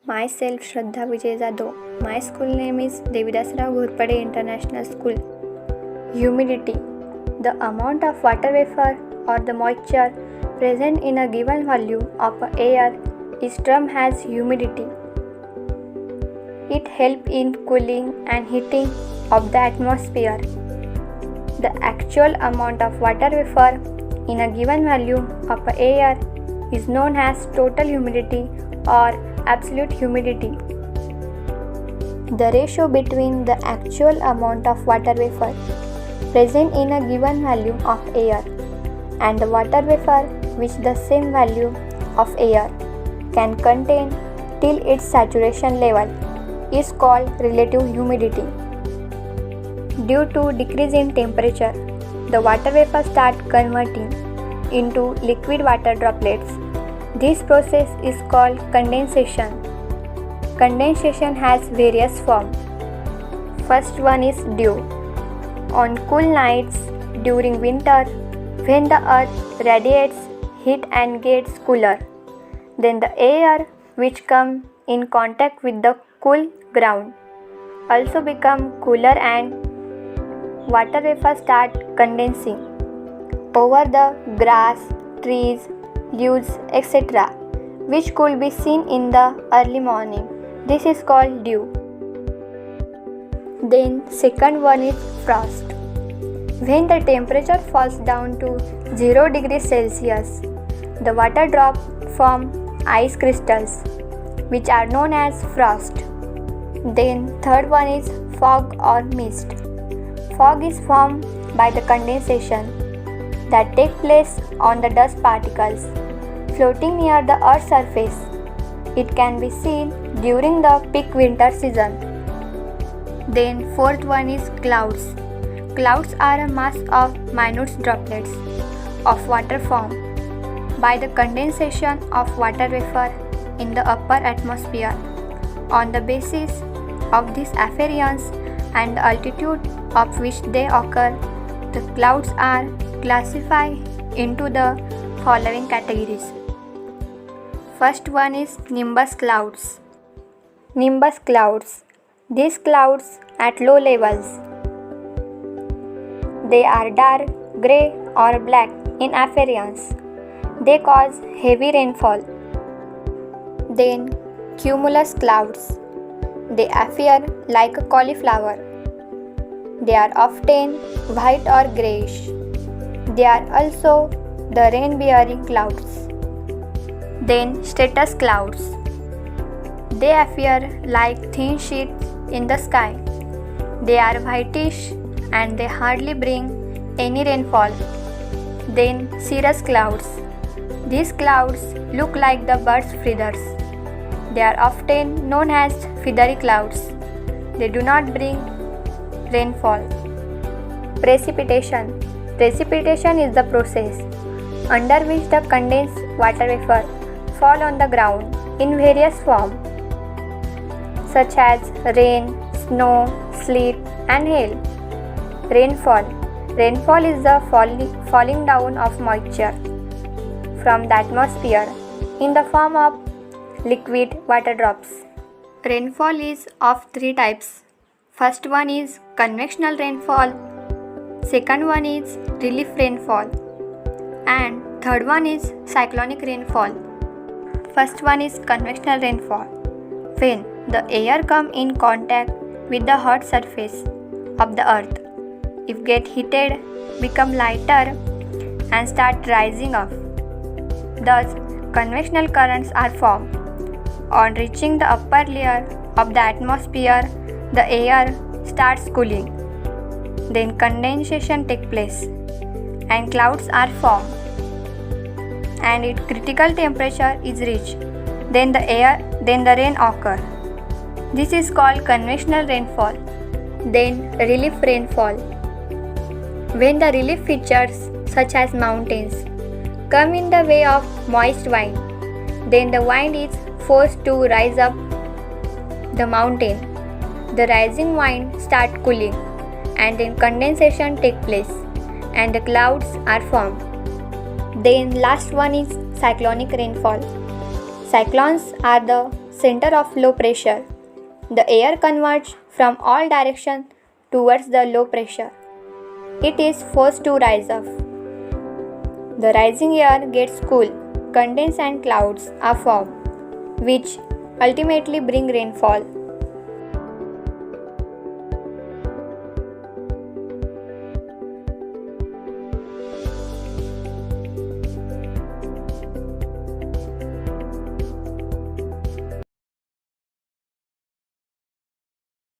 Myself Shraddha Vijay Jadhav. My school name is Devidasrao Ghurpade International School. Humidity. The amount of water vapor or the moisture present in a given volume of air is termed as humidity. It helps in cooling and heating of the atmosphere. The actual amount of water vapor in a given volume of air is known as total humidity or absolute humidity. The ratio between the actual amount of water vapor present in a given volume of air and the water vapor which the same volume of air can contain till its saturation level is called relative humidity. Due to decrease in temperature, the water vapor start converting into liquid water droplets. This process is called condensation. Condensation has various forms. First one is dew. On cool nights during winter, when the earth radiates heat and gets cooler, then the air which comes in contact with the cool ground also become cooler and water vapor start condensing over the grass, trees, leaves, etc., which could be seen in the early morning. This is called dew. Then second one is frost. When the temperature falls down to 0 degrees Celsius, the water drops form ice crystals, which are known as frost. Then third one is fog or mist. Fog is formed by the condensation that takes place on the dust particles floating near the Earth's surface. It can be seen during the peak winter season. Then fourth one is clouds. Clouds are a mass of minute droplets of water formed by the condensation of water vapor in the upper atmosphere. On the basis of these appearance and the altitude of which they occur, the clouds are classified into the following categories. First one is nimbus clouds. Nimbus clouds. These clouds at low levels. They are dark, grey or black in appearance. They cause heavy rainfall. Then cumulus clouds. They appear like a cauliflower. They are often white or greyish. They are also the rain-bearing clouds. Then stratus clouds. They appear like thin sheets in the sky. They are whitish and they hardly bring any rainfall. Then cirrus clouds. These clouds look like the bird's feathers. They are often known as feathery clouds. They do not bring rainfall. Precipitation. Precipitation is the process under which the condensed water vapor fall on the ground in various forms such as rain, snow, sleet and hail. Rainfall. Rainfall is the falling down of moisture from the atmosphere in the form of liquid water drops. Rainfall is of three types. First one is convectional rainfall, second one is relief rainfall, and third one is cyclonic rainfall. First one is convectional rainfall. When the air comes in contact with the hot surface of the earth, it gets heated, become lighter and start rising up. Thus, convectional currents are formed. On reaching the upper layer of the atmosphere, the air starts cooling. Then condensation takes place and clouds are formed. And its critical temperature is reached. Then the rain occurs. This is called convectional rainfall. Then relief rainfall. When the relief features such as mountains come in the way of moist wind, then the wind is forced to rise up the mountain. The rising wind starts cooling and then condensation takes place and the clouds are formed. Then last one is cyclonic rainfall. Cyclones are the center of low pressure. The air converges from all directions towards the low pressure. It is forced to rise up. The rising air gets cool, condense and clouds are formed, which ultimately bring rainfall.